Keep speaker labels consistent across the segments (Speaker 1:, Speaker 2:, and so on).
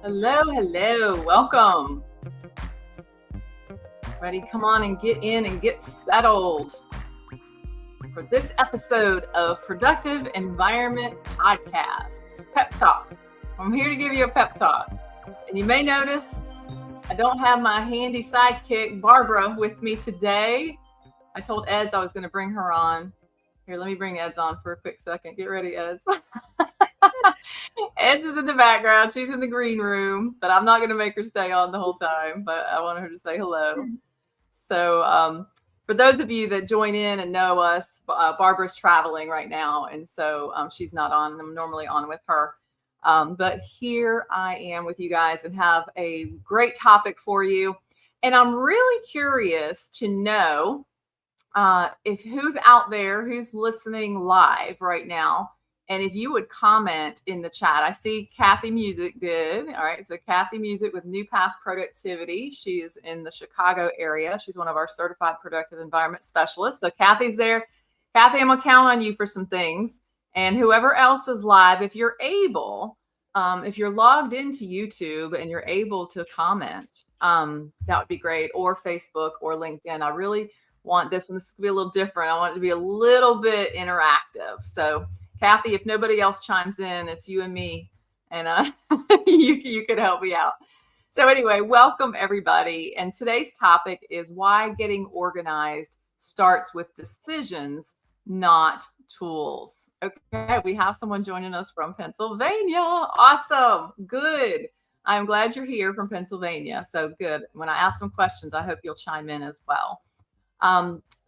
Speaker 1: Hello, hello, welcome. Ready? Come on and get in and get settled for this episode of Productive Environment Podcast, Pep Talk. I'm here to give you a pep talk. And you may notice I don't have my handy sidekick, Barbara, with me today. I told Eds I was going to bring her on. Here, let me bring Eds on for a quick second. Get ready, Eds. Eds is in the background. She's in the green room, but I'm not going to make her stay on the whole time. But I want her to say hello. So for those of you that join in and know us, Barbara's traveling right now. And so she's not on. I'm normally on with her. But here I am with you guys and have a great topic for you. And I'm really curious to know if who's out there, who's listening live right now. And if you would comment in the chat. I see Kathy Music did. All right. So Kathy Music with New Path Productivity. She is in the Chicago area. She's one of our certified productive environment specialists. So Kathy's there. Kathy, I'm going to count on you for some things. And whoever else is live, if you're able, if you're logged into YouTube and you're able to comment, that would be great. Or Facebook or LinkedIn. I really want this one. This is going to be a little different. I want it to be a little bit interactive. So Kathy, if nobody else chimes in, it's you and me, and you could help me out. So anyway, welcome everybody. And today's topic is why getting organized starts with decisions, not tools. Okay, we have someone joining us from Pennsylvania. Awesome, good. I'm glad you're here from Pennsylvania. So good. When I ask some questions, I hope you'll chime in as well.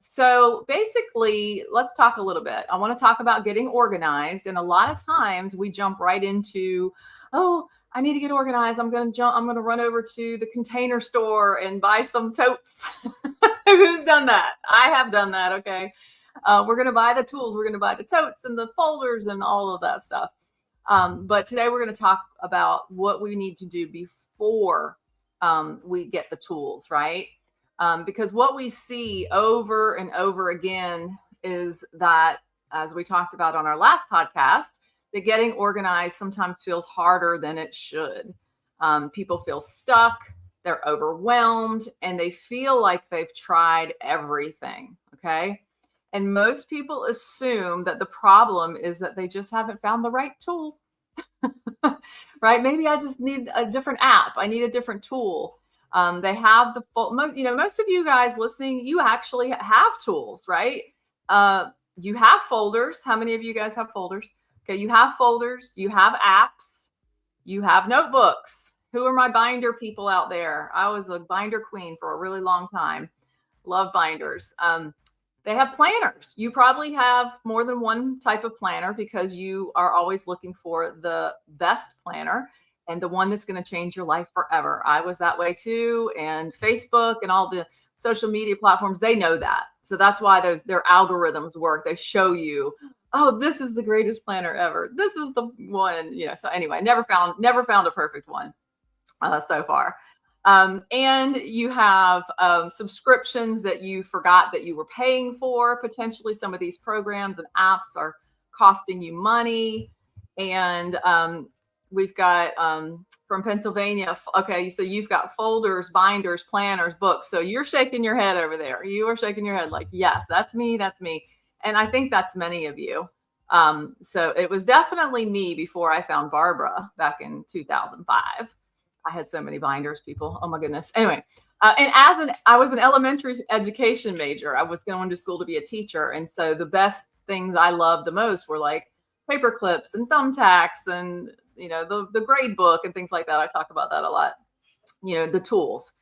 Speaker 1: So basically, let's talk a little bit. I want to talk about getting organized. And a lot of times we jump right into, oh, I need to get organized. I'm going to run over to the Container Store and buy some totes. Who's done that? I have done that. Okay. We're going to buy the tools. We're going to buy the totes and the folders and all of that stuff. But today we're going to talk about what we need to do before we get the tools, right? Because what we see over and over again is that, as we talked about on our last podcast, that getting organized sometimes feels harder than it should. People feel stuck, they're overwhelmed, and they feel like they've tried everything, okay? And most people assume that the problem is that they just haven't found the right tool, right? Maybe I just need a different app. I need a different tool. They have the full, most of you guys listening, you actually have tools, right? You have folders. How many of you guys have folders? Okay. You have folders, you have apps, you have notebooks. Who are my binder people out there? I was a binder queen for a really long time. Love binders. They have planners. You probably have more than one type of planner because you are always looking for the best planner and the one that's going to change your life forever. I was that way too. And Facebook and all the social media platforms, they know that. So that's why their algorithms work. They show you, oh, this is the greatest planner ever. This is the one, so anyway, never found a perfect one so far. And you have subscriptions that you forgot that you were paying for. Potentially some of these programs and apps are costing you money. And we've got from Pennsylvania. Okay, so you've got folders, binders, planners, books. So you're shaking your head over there. You are shaking your head like, yes, that's me. That's me. And I think that's many of you. So it was definitely me before I found Barbara back in 2005. I had so many binders, people. Oh my goodness. Anyway, and I was an elementary education major. I was going to school to be a teacher. And so the best things I loved the most were like paper clips and thumbtacks and the grade book and things like that. I talk about that a lot, the tools.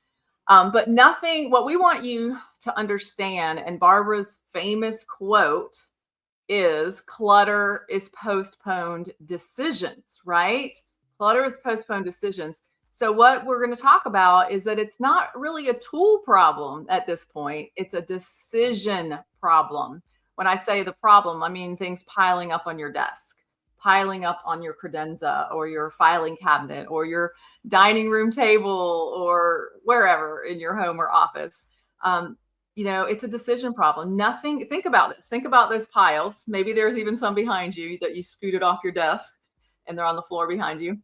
Speaker 1: But what we want you to understand, and Barbara's famous quote is, clutter is postponed decisions, right? Clutter is postponed decisions. So what we're going to talk about is that it's not really a tool problem at this point. It's a decision problem. When I say the problem, I mean things piling up on your desk, piling up on your credenza or your filing cabinet or your dining room table or wherever in your home or office. It's a decision problem. Think about this. Think about those piles. Maybe there's even some behind you that you scooted off your desk and they're on the floor behind you.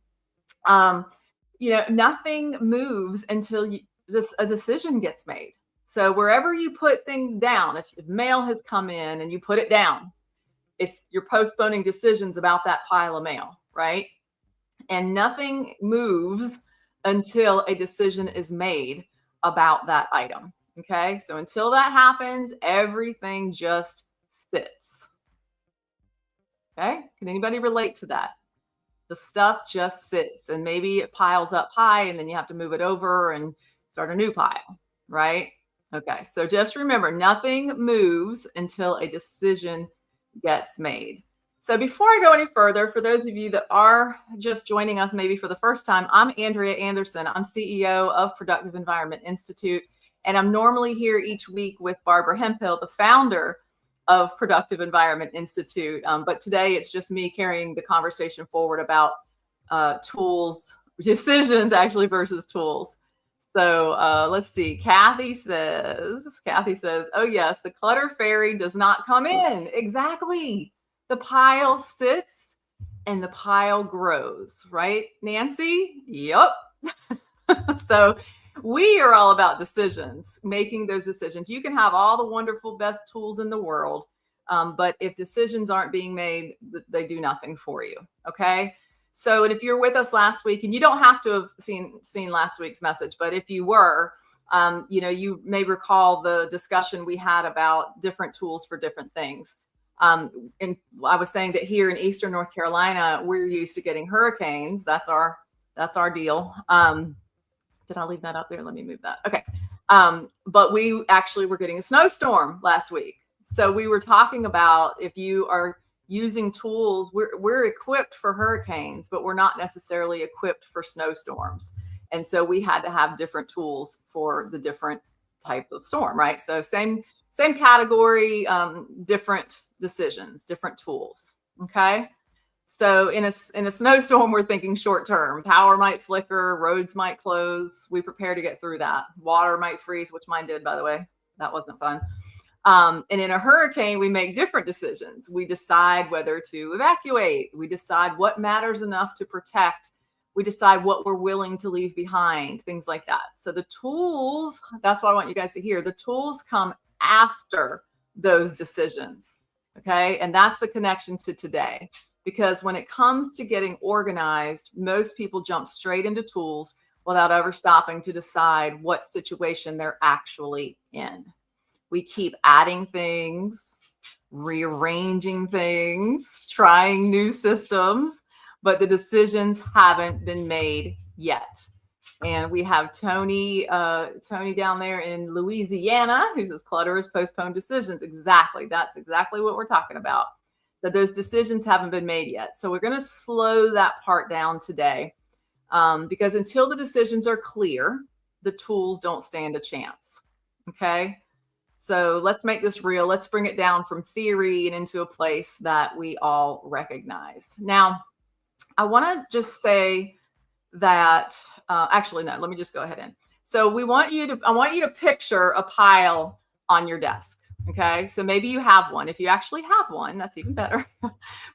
Speaker 1: nothing moves until just a decision gets made. So wherever you put things down, if mail has come in and you put it down, you're postponing decisions about that pile of mail, right? And nothing moves until a decision is made about that item. Okay. So until that happens, everything just sits. Okay. Can anybody relate to that? The stuff just sits and maybe it piles up high and then you have to move it over and start a new pile, right? Okay. So just remember, nothing moves until a decision gets made. So before I go any further, for those of you that are just joining us maybe for the first time, I'm Andrea Anderson. I'm CEO of Productive Environment Institute, and I'm normally here each week with Barbara Hemphill, the founder of Productive Environment Institute. But today it's just me carrying the conversation forward about tools, decisions actually versus tools. So let's see. Kathy says, oh yes, the clutter fairy does not come in. Exactly. The pile sits and the pile grows, right, Nancy? Yep. So we are all about decisions, making those decisions. You can have all the wonderful, best tools in the world, but if decisions aren't being made, they do nothing for you, okay? So, and if you're with us last week, and you don't have to have seen last week's message, but if you were, you may recall the discussion we had about different tools for different things. And I was saying that here in Eastern North Carolina, we're used to getting hurricanes. That's our deal. Did I leave that up there? Let me move that. Okay. But we actually were getting a snowstorm last week. So we were talking about, if you are using tools, we're equipped for hurricanes, but we're not necessarily equipped for snowstorms. And so we had to have different tools for the different type of storm, right? So same category, different decisions, different tools. Okay. So in a snowstorm, we're thinking short term. Power might flicker, roads might close. We prepare to get through that. Water might freeze, which mine did, by the way. That wasn't fun. And in a hurricane, we make different decisions. We decide whether to evacuate. We decide what matters enough to protect. We decide what we're willing to leave behind, things like that. So the tools, that's what I want you guys to hear. The tools come after those decisions. Okay. And that's the connection to today. Because when it comes to getting organized, most people jump straight into tools without ever stopping to decide what situation they're actually in. We keep adding things, rearranging things, trying new systems, but the decisions haven't been made yet. And we have Tony down there in Louisiana, who says clutter is postponed decisions. Exactly. That's exactly what we're talking about. So those decisions haven't been made yet. So we're going to slow that part down today, because until the decisions are clear, the tools don't stand a chance. Okay. So let's make this real. Let's bring it down from theory and into a place that we all recognize. Now, I want to just say that, actually, no, let me just go ahead and. So I want you to picture a pile on your desk. Okay. So maybe you have one. If you actually have one, that's even better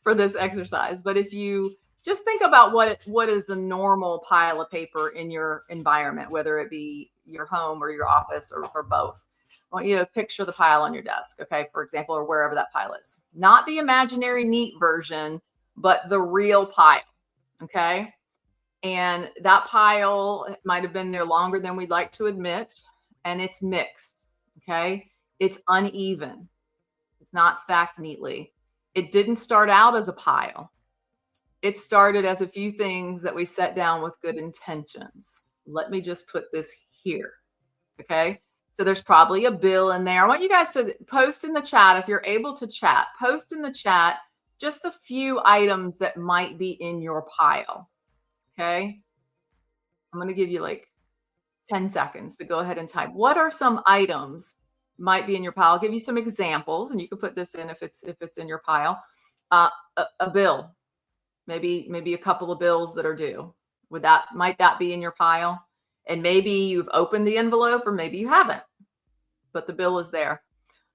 Speaker 1: for this exercise. But if you just think about what is a normal pile of paper in your environment, whether it be your home or your office or both. I want you to picture the pile on your desk, okay, for example, or wherever that pile is. Not the imaginary neat version, but the real pile, okay? And that pile might have been there longer than we'd like to admit, and it's mixed, okay? It's uneven. It's not stacked neatly. It didn't start out as a pile. It started as a few things that we set down with good intentions. Let me just put this here, okay? So there's probably a bill in there. I want you guys to post in the chat, if you're able to chat, post in the chat just a few items that might be in your pile, okay? I'm going to give you like 10 seconds to go ahead and type. What are some items might be in your pile? I'll give you some examples, and you can put this in if it's in your pile. A bill, maybe a couple of bills that are due. Might that be in your pile? And maybe you've opened the envelope, or maybe you haven't, but the bill is there.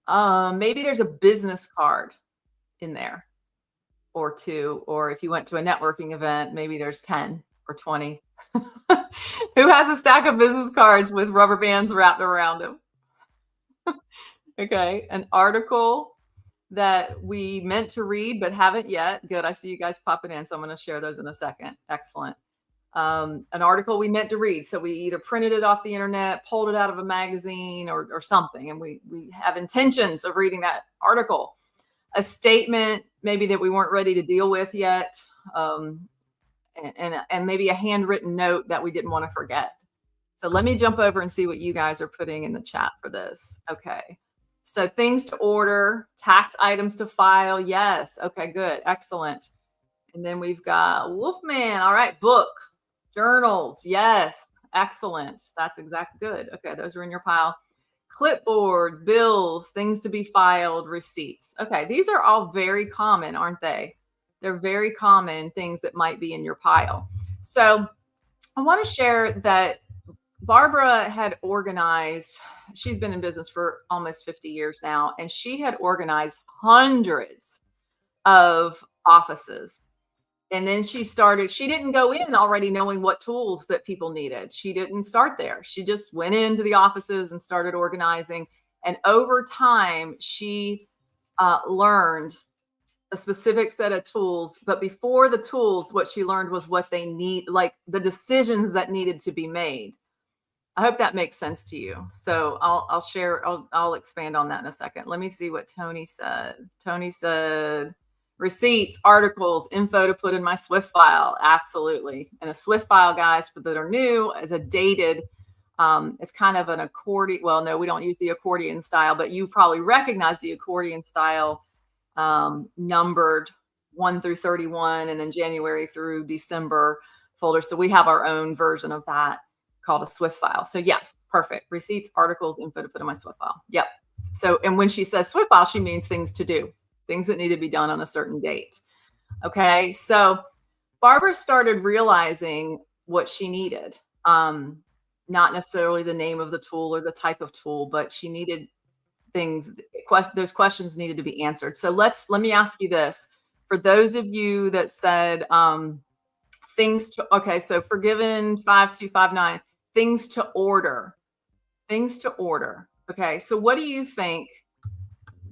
Speaker 1: Maybe there's a business card in there or two, or if you went to a networking event, maybe there's 10 or 20? Who has a stack of business cards with rubber bands wrapped around them? Okay, an article that we meant to read but haven't yet. Good, I see you guys popping in, so I'm going to share those in a second. Excellent. An article we meant to read, so we either printed it off the internet, pulled it out of a magazine, or something, and we have intentions of reading that article. A statement maybe that we weren't ready to deal with yet, and maybe a handwritten note that we didn't want to forget. So let me jump over and see what you guys are putting in the chat for this. Okay. So things to order, tax items to file. Yes. Okay, good. Excellent. And then we've got Wolfman. All right. Book, journals. Yes. Excellent. That's exactly good. Okay. Those are in your pile. Clipboard, bills, things to be filed, receipts. Okay. These are all very common, aren't they? They're very common things that might be in your pile. So I want to share that Barbara had organized, she's been in business for almost 50 years now, and she had organized hundreds of offices. And then she didn't go in already knowing what tools that people needed. She didn't start there. She just went into the offices and started organizing. And over time, she learned a specific set of tools. But before the tools, what she learned was what they need, like the decisions that needed to be made. I hope that makes sense to you. So I'll expand on that in a second. Let me see what Tony said. Tony said, receipts, articles, info to put in my Swift file. Absolutely. And a Swift file, guys, for that are new, is a dated, it's kind of an accordion. Well, no, we don't use the accordion style, but you probably recognize the accordion style, numbered 1 through 31, and then January through December folder. So we have our own version of that, called a Swift file. So yes, perfect. Receipts, articles, info to put in my Swift file. Yep. So, and when she says Swift file, she means things to do, things that need to be done on a certain date. Okay. So Barbara started realizing what she needed. Not necessarily the name of the tool or the type of tool, but she needed things, those questions needed to be answered. So let me ask you this. For those of you that said, things to, okay, so forgiven 5259, things to order. Okay, so what do you think?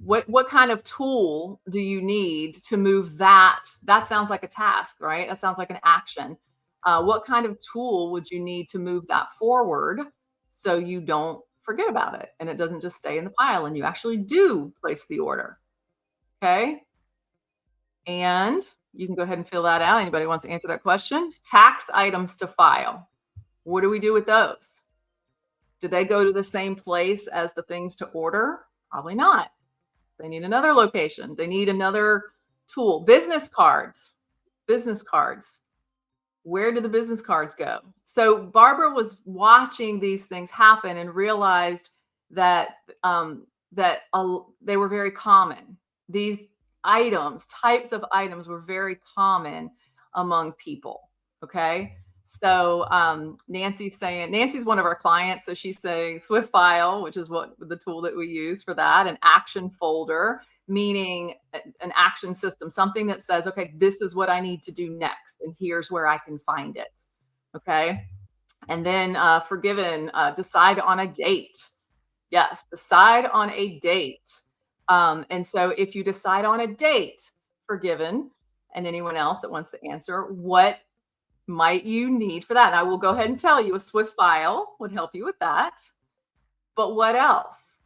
Speaker 1: What kind of tool do you need to move that? That sounds like a task, right? That sounds like an action. What kind of tool would you need to move that forward so you don't forget about it and it doesn't just stay in the pile and you actually do place the order? Okay. And you can go ahead and fill that out. Anybody wants to answer that question? Tax items to file. What do we do with those? Do they go to the same place as the things to order? Probably not. They need another location. They need another tool. Business cards. Where do the business cards go? So Barbara was watching these things happen and realized that they were very common. These types of items were very common among people. Okay. So Nancy's one of our clients. So she's saying Swift file, which is what the tool that we use for that, an action folder, meaning an action system, something that says, okay, this is what I need to do next. And here's where I can find it. Okay. And then forgiven, decide on a date. Yes. Decide on a date. And so if you decide on a date, forgiven, and anyone else that wants to answer, what might you need for that? And I will go ahead and tell you a Swift file would help you with that. But what else?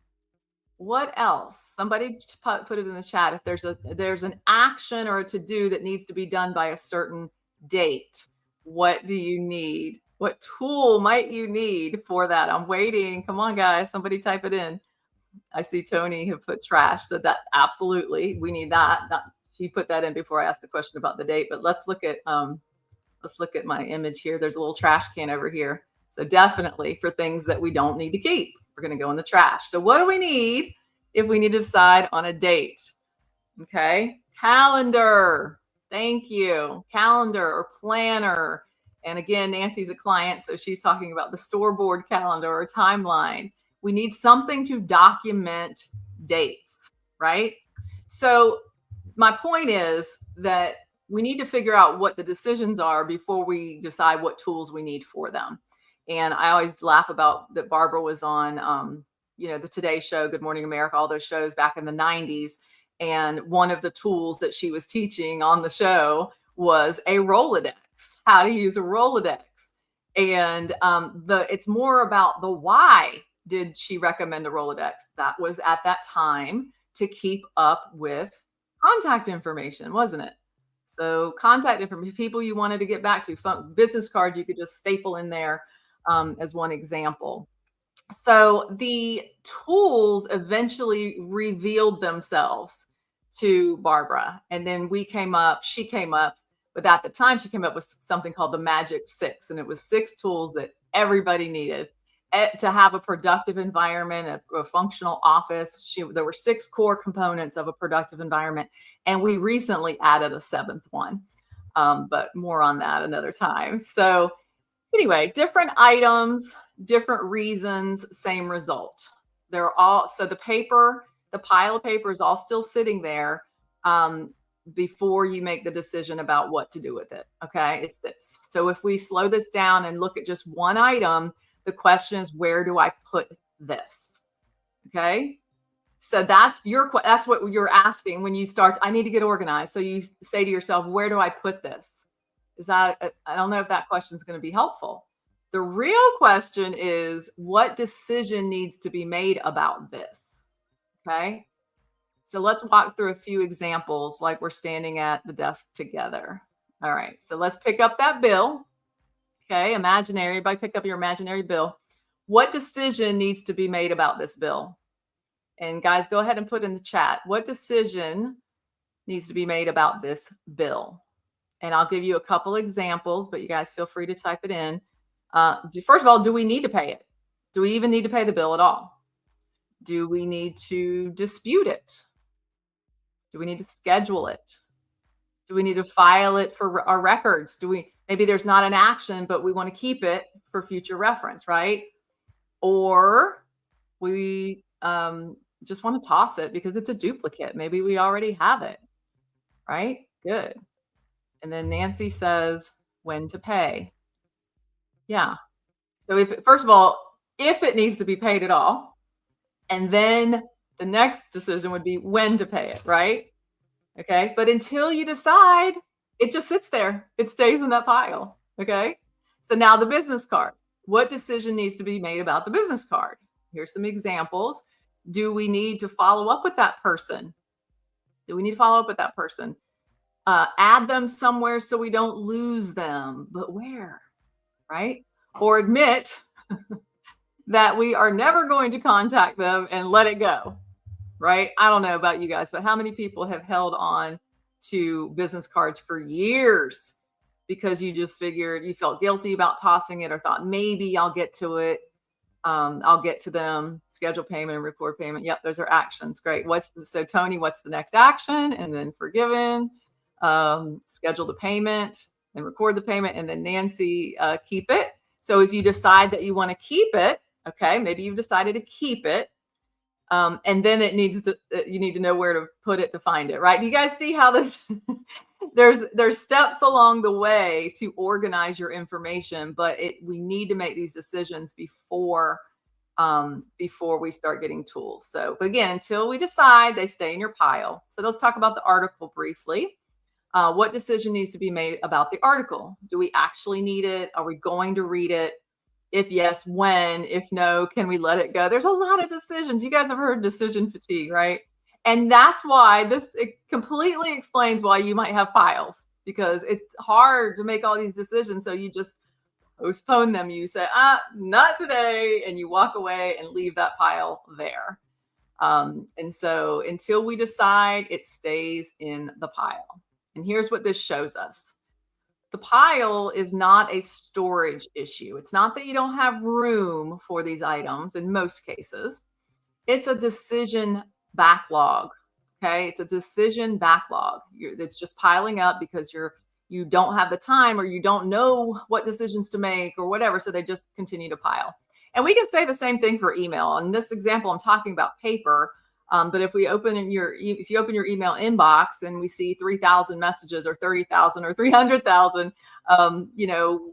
Speaker 1: What else? Somebody put it in the chat. If there's an action or a to-do that needs to be done by a certain date, what do you need? What tool might you need for that? I'm waiting. Come on, guys. Somebody type it in. I see Tony have put trash. So that absolutely, we need that. She put that in before I asked the question about the date. But let's look at my image here. There's a little trash can over here. So definitely for things that we don't need to keep, we're going to go in the trash. So what do we need if we need to decide on a date? Okay. Calendar. Thank you. Calendar or planner. And again, Nancy's a client, so she's talking about the storyboard calendar or timeline. We need something to document dates, right? So my point is that we need to figure out what the decisions are before we decide what tools we need for them. And I always laugh about that Barbara was on, the Today Show, Good Morning America, all those shows back in the 90s. And one of the tools that she was teaching on the show was a Rolodex, how to use a Rolodex. And it's more about the why did she recommend a Rolodex. That was at that time to keep up with contact information, wasn't it? So contact information, people you wanted to get back to, business cards you could just staple in there, as one example. So the tools eventually revealed themselves to Barbara. And then she came up, but at the time she came up with something called the Magic 6. And it was 6 tools that everybody needed to have a productive environment, a functional office. There were 6 core components of a productive environment. And we recently added a 7th one, but more on that another time. So anyway, different items, different reasons, same result. So the pile of paper is all still sitting there before you make the decision about what to do with it. Okay, it's this. So if we slow this down and look at just one item, the question is, where do I put this? Okay, so that's what you're asking when you start. I need to get organized. So you say to yourself, where do I put this? I don't know if that question is going to be helpful. The real question is, what decision needs to be made about this? Okay. So let's walk through a few examples like we're standing at the desk together. All right. So let's pick up that bill. Okay. Everybody pick up your imaginary bill. What decision needs to be made about this bill? And guys, go ahead and put in the chat, what decision needs to be made about this bill? And I'll give you a couple examples, but you guys feel free to type it in. First of all, do we need to pay it? Do we even need to pay the bill at all? Do we need to dispute it? Do we need to schedule it? Do we need to file it for our records? Maybe there's not an action, but we want to keep it for future reference, right? Or we just want to toss it because it's a duplicate. Maybe we already have it, right? Good. And then Nancy says, when to pay. Yeah. So first of all, if it needs to be paid at all, and then the next decision would be when to pay it, right? Okay. But until you decide, it just sits there. It stays in that pile. Okay. So now the business card. What decision needs to be made about the business card? Here's some examples. Do we need to follow up with that person? Add them somewhere so we don't lose them, but where, right? Or admit that we are never going to contact them and let it go, right? I don't know about you guys, but how many people have held on to business cards for years because you just figured you felt guilty about tossing it or thought maybe I'll get to it. I'll get to them, schedule payment and record payment. Yep, those are actions. Great. So Tony, what's the next action? And then forgiven, schedule the payment and record the payment. And then Nancy, keep it. So if you decide that you want to keep it, okay, maybe you've decided to keep it. And then you need to know where to put it to find it, right? You guys see how this, there's steps along the way to organize your information, but we need to make these decisions before we start getting tools. So again, until we decide, they stay in your pile. So let's talk about the article briefly. What decision needs to be made about the article? Do we actually need it? Are we going to read it? If yes, when? If no, can we let it go? There's a lot of decisions. You guys have heard decision fatigue, right? And that's why it completely explains why you might have piles, because it's hard to make all these decisions. So you just postpone them. You say, not today. And you walk away and leave that pile there. And so until we decide, it stays in the pile. And here's what this shows us. The pile is not a storage issue. It's not that you don't have room for these items in most cases. It's a decision backlog. Okay. It's a decision backlog. It's just piling up because you don't have the time or you don't know what decisions to make or whatever. So they just continue to pile. And we can say the same thing for email. In this example, I'm talking about paper. But if you open your email inbox and we see 3,000 messages or 30,000 or 300,000,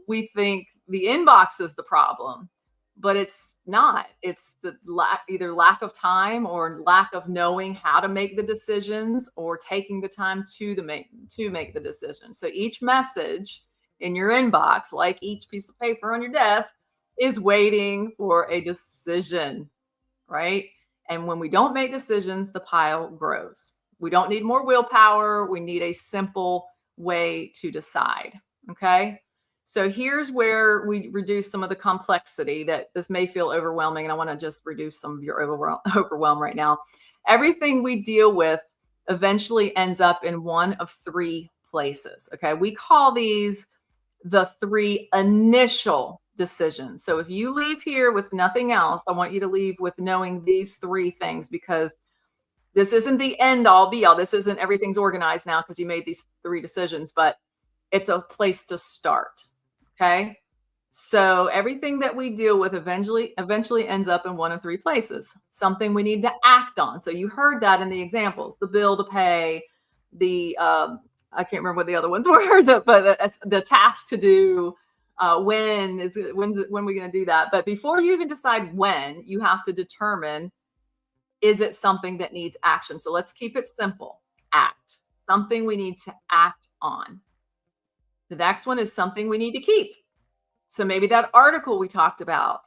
Speaker 1: we think the inbox is the problem, but it's not. It's the either lack of time or lack of knowing how to make the decisions or taking the time to make the decision. So each message in your inbox, like each piece of paper on your desk, is waiting for a decision, right? And when we don't make decisions, the pile grows. We don't need more willpower. We need a simple way to decide. Okay. So here's where we reduce some of the complexity that this may feel overwhelming. And I want to just reduce some of your overwhelm right now. Everything we deal with eventually ends up in one of three places. Okay. We call these the three initial decisions. So if you leave here with nothing else, I want you to leave with knowing these three things, because this isn't the end all be all. This isn't everything's organized now because you made these three decisions, but it's a place to start. Okay. So everything that we deal with eventually ends up in one of three places. Something we need to act on. So you heard that in the examples: the bill to pay, the I can't remember what the other ones were, but the task to do. When are we going to do that? But before you even decide when, you have to determine, is it something that needs action? So let's keep it simple. Act. Something we need to act on. The next one is something we need to keep. So maybe that article we talked about,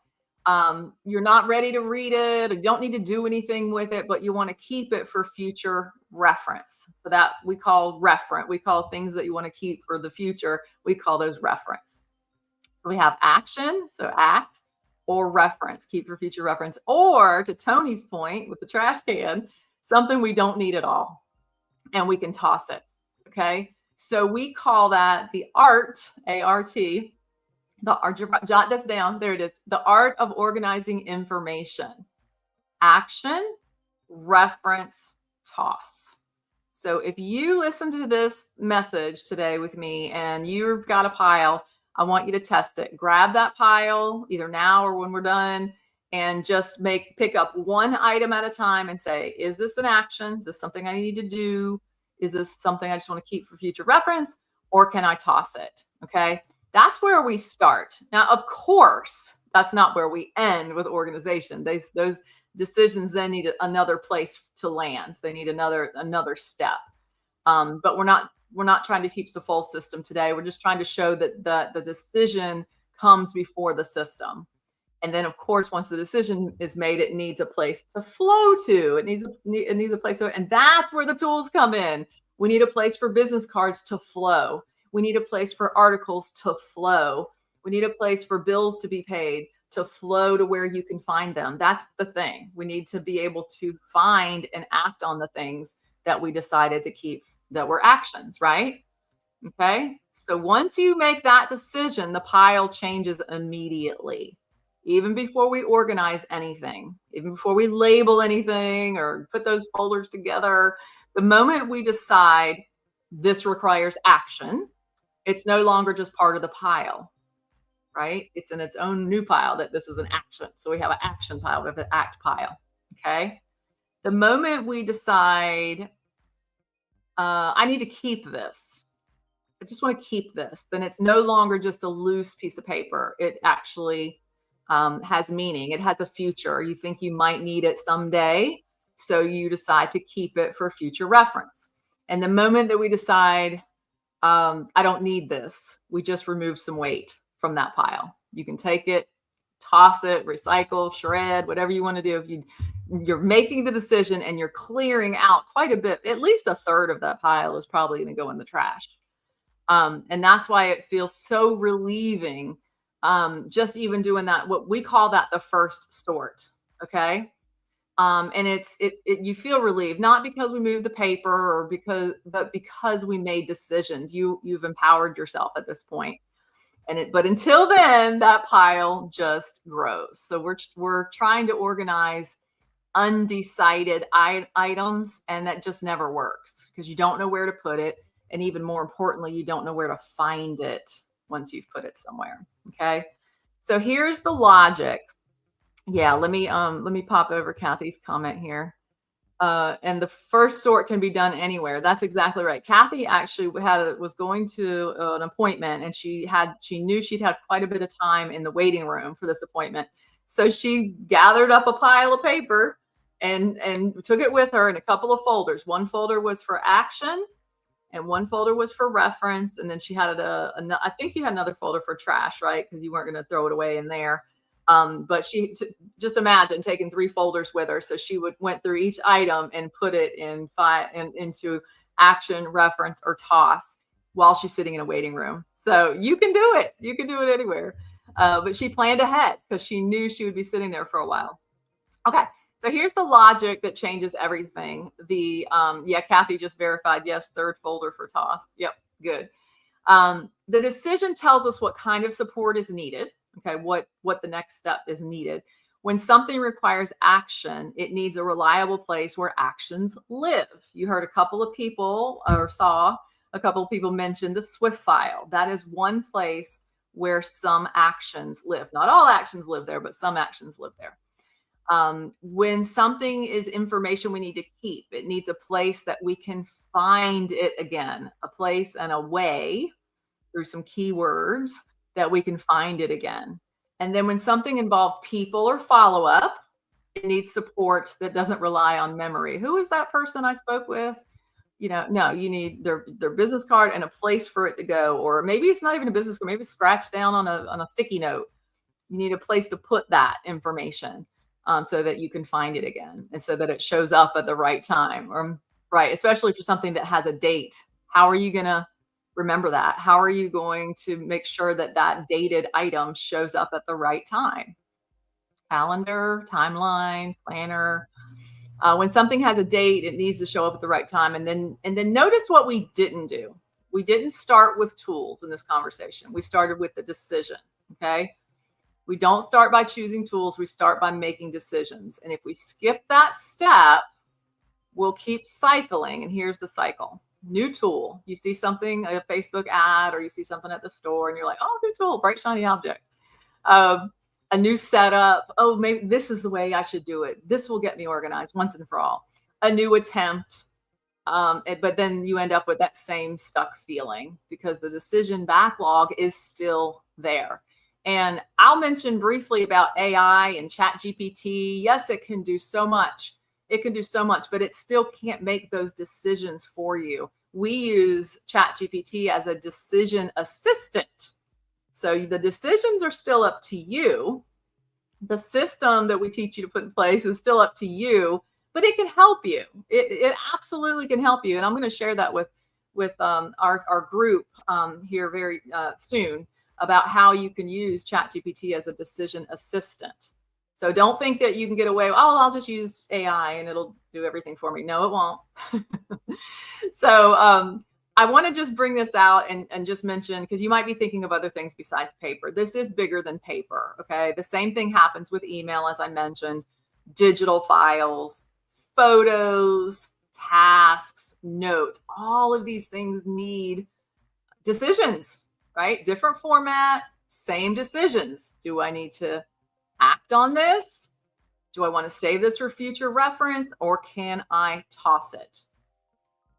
Speaker 1: you're not ready to read it, or you don't need to do anything with it, but you want to keep it for future reference. So that we call reference. We call things that you want to keep for the future, we call those reference. So we have action, so act, or reference, keep for future reference, or, to Tony's point with the trash can, something we don't need at all and we can toss it. Okay. So we call that the art, A-R-T, jot this down. There it is. The art of organizing information. Action, reference, toss. So if you listen to this message today with me and you've got a pile, I want you to test it. Grab that pile either now or when we're done, and just pick up one item at a time and say, is this an action? Is this something I need to do? Is this something I just want to keep for future reference? Or can I toss it? Okay. That's where we start. Now, of course, that's not where we end with organization. Those decisions then need another place to land. They need another step. But we're not trying to teach the full system today. We're just trying to show that the decision comes before the system. And then, of course, once the decision is made, it needs a place to flow to. It needs a place to, and that's where the tools come in. We need a place for business cards to flow. We need a place for articles to flow. We need a place for bills to be paid to flow to where you can find them. That's the thing. We need to be able to find and act on the things that we decided to keep that were actions, right? Okay. So once you make that decision, the pile changes immediately. Even before we organize anything, even before we label anything or put those folders together, the moment we decide this requires action, it's no longer just part of the pile, right? It's in its own new pile that this is an action. So we have an action pile, we have an act pile. Okay. The moment we decide, I need to keep this, I just want to keep this, then it's no longer just a loose piece of paper. It actually has meaning. It has a future. You think you might need it someday, so you decide to keep it for future reference. And the moment that we decide, I don't need this, we just remove some weight from that pile. You can take it, toss it, recycle, shred, whatever you want to do. If you're making the decision and you're clearing out quite a bit, at least a third of that pile is probably going to go in the trash. And that's why it feels so relieving. Just even doing that, what we call that the first sort. Okay. And you feel relieved, not because we moved the paper but because we made decisions. You've empowered yourself at this point. But until then, that pile just grows. So we're trying to organize undecided items, and that just never works because you don't know where to put it. And even more importantly, you don't know where to find it once you've put it somewhere. Okay. So here's the logic. Yeah, let me pop over Kathy's comment here. And the first sort can be done anywhere. That's exactly right. Kathy actually was going to an appointment, and she knew she'd had quite a bit of time in the waiting room for this appointment. So she gathered up a pile of paper and took it with her in a couple of folders. One folder was for action, and one folder was for reference. And then she had I think you had another folder for trash, right? Because you weren't going to throw it away in there. But just imagine taking 3 folders with her. So she went through each item and put it into action, reference, or toss while she's sitting in a waiting room. So you can do it. You can do it anywhere. But she planned ahead because she knew she would be sitting there for a while. Okay. So here's the logic that changes everything. Kathy just verified. Yes. 3rd folder for toss. Yep. Good. The decision tells us what kind of support is needed. Okay, what the next step is needed. When something requires action, it needs a reliable place where actions live. You heard a couple of people, or saw a couple of people mention the Swift file. That is one place where some actions live. Not all actions live there, but some actions live there. When something is information we need to keep, it needs a place that we can find it again, a place and a way through some keywords that we can find it again. And then when something involves people or follow-up, it needs support that doesn't rely on memory. Who is that person I spoke with? No, you need their business card and a place for it to go. Or maybe it's not even a business card, maybe it's scratched down on a sticky note. You need a place to put that information so that you can find it again, and so that it shows up at the right time. Right, especially for something that has a date. How are you going to remember that? How are you going to make sure that dated item shows up at the right time? Calendar, timeline, planner. When something has a date, it needs to show up at the right time. And then notice what we didn't do. We didn't start with tools in this conversation. We started with the decision. Okay. We don't start by choosing tools. We start by making decisions. And if we skip that step, we'll keep cycling. And here's the cycle. New tool. You see something, a Facebook ad, or you see something at the store, and you're like, oh, new tool, bright, shiny object. A new setup. Oh, maybe this is the way I should do it. This will get me organized once and for all. A new attempt. But then you end up with that same stuck feeling because the decision backlog is still there. And I'll mention briefly about AI and ChatGPT. Yes, it can do so much. It can do so much, but it still can't make those decisions for you. We use ChatGPT as a decision assistant. So the decisions are still up to you. The system that we teach you to put in place is still up to you, but it can help you. It absolutely can help you. And I'm going to share that with our group here very soon about how you can use ChatGPT as a decision assistant. So don't think that you can get away, oh, I'll just use AI and it'll do everything for me. No, it won't. So I want to just bring this out and just mention, because you might be thinking of other things besides paper. This is bigger than paper, okay? The same thing happens with email, as I mentioned, digital files, photos, tasks, notes. All of these things need decisions, right? Different format, same decisions. Do I need to act on this? Do I want to save this for future reference, or can I toss it?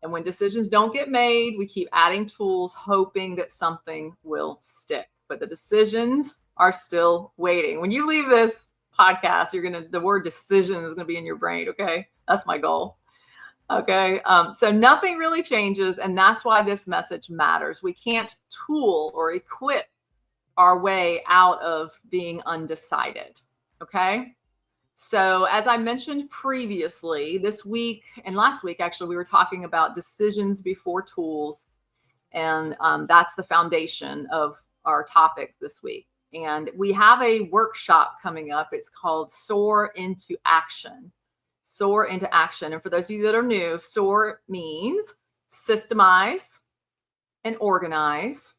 Speaker 1: And when decisions don't get made, we keep adding tools, hoping that something will stick. But the decisions are still waiting. When you leave this podcast, the word decision is going to be in your brain. Okay. That's my goal. Okay. So nothing really changes. And that's why this message matters. We can't tool or equip our way out of being undecided. Okay. So as I mentioned previously, this week and last week, actually, we were talking about decisions before tools. And that's the foundation of our topic this week. And we have a workshop coming up. It's called Soar into Action. Soar into Action. And for those of you that are new, SOAR means systemize and organize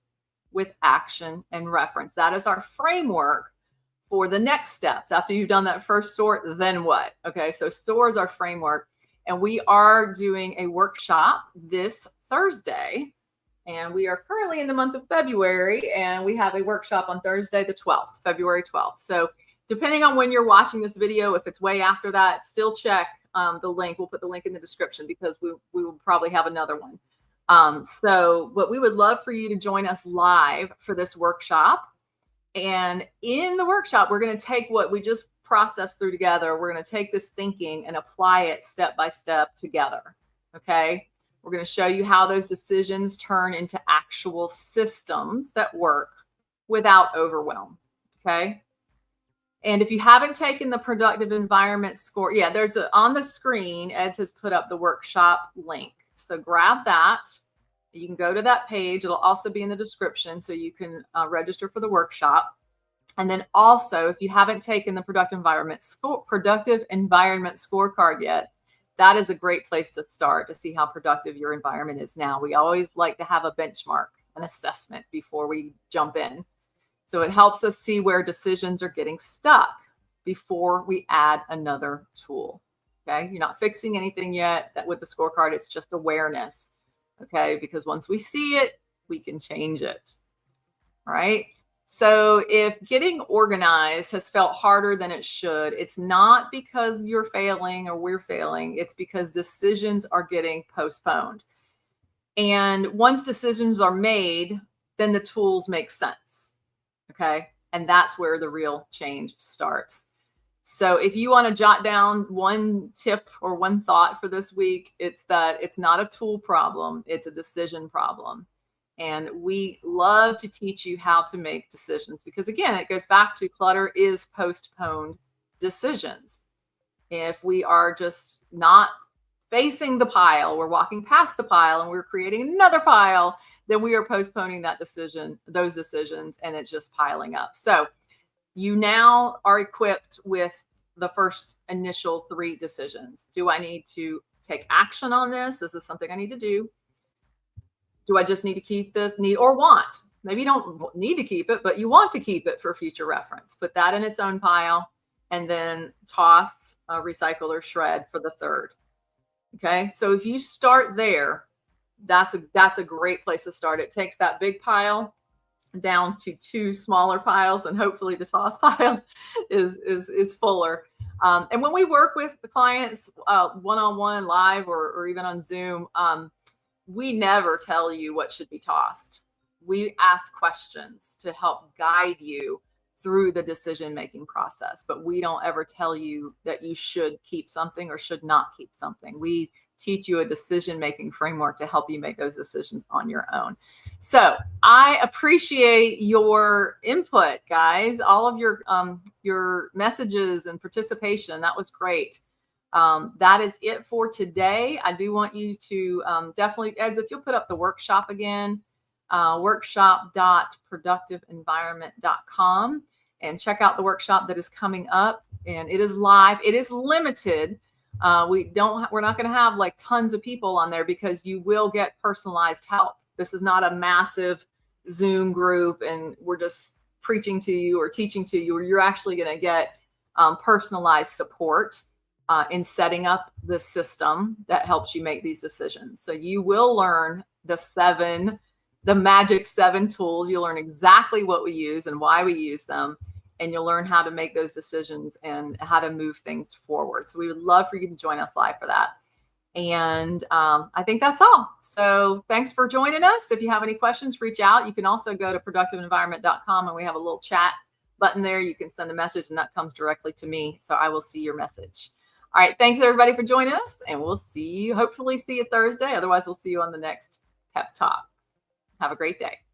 Speaker 1: with action and reference. That is our framework for the next steps. After you've done that first sort, then what? Okay, so SOAR is our framework. And we are doing a workshop this Thursday. And we are currently in the month of February, and we have a workshop on Thursday, the 12th, February 12th. So depending on when you're watching this video, if it's way after that, still check the link. We'll put the link in the description because we will probably have another one. But we would love for you to join us live for this workshop. And in the workshop, we're going to take what we just processed through together. We're going to take this thinking and apply it step by step together. Okay. We're going to show you how those decisions turn into actual systems that work without overwhelm. Okay. And if you haven't taken the productive environment score, yeah, there's on the screen, Ed has put up the workshop link. So grab that. You can go to that page. It'll also be in the description so you can register for the workshop. And then also, if you haven't taken the productive environment scorecard yet, that is a great place to start to see how productive your environment is now. We always like to have a benchmark, an assessment before we jump in. So it helps us see where decisions are getting stuck before we add another tool. Okay, you're not fixing anything yet. That with the scorecard, it's just awareness. Okay, because once we see it, we can change it. All right. So if getting organized has felt harder than it should, it's not because you're failing or we're failing. It's because decisions are getting postponed. And once decisions are made, then the tools make sense. Okay. And that's where the real change starts. So if you want to jot down one tip or one thought for this week, it's that it's not a tool problem. It's a decision problem. And we love to teach you how to make decisions because, again, it goes back to clutter is postponed decisions. If we are just not facing the pile, we're walking past the pile and we're creating another pile, then we are postponing that decision, those decisions, and it's just piling up. So you now are equipped with the first initial 3 decisions. Do I need to take action on this? Is this something I need to do? Do I just need to keep this, need or want? Maybe you don't need to keep it, but you want to keep it for future reference. Put that in its own pile and then toss, recycle, or shred for the 3rd. Okay, so if you start there, that's a great place to start. It takes that big pile down to 2 smaller piles, and hopefully the toss pile is fuller. And when we work with the clients one-on-one, live, or even on Zoom, we never tell you what should be tossed. We ask questions to help guide you through the decision-making process, but we don't ever tell you that you should keep something or should not keep something. We teach you a decision-making framework to help you make those decisions on your own. So I appreciate your input, guys, all of your messages and participation. That was great. That is it for today. I do want you to definitely, Eds, if you'll put up the workshop again, workshop.productiveenvironment.com, and check out the workshop that is coming up. And it is live. It is limited. We're not going to have like tons of people on there because you will get personalized help. This is not a massive Zoom group and we're just preaching to you or teaching to you, or you're actually going to get personalized support in setting up the system that helps you make these decisions. So you will learn the magic 7 tools. You'll learn exactly what we use and why we use them. And you'll learn how to make those decisions and how to move things forward. So we would love for you to join us live for that. And I think that's all. So thanks for joining us. If you have any questions, reach out. You can also go to productiveenvironment.com and we have a little chat button there. You can send a message and that comes directly to me. So I will see your message. All right. Thanks everybody for joining us, and we'll hopefully see you Thursday. Otherwise, we'll see you on the next Pep Talk. Have a great day.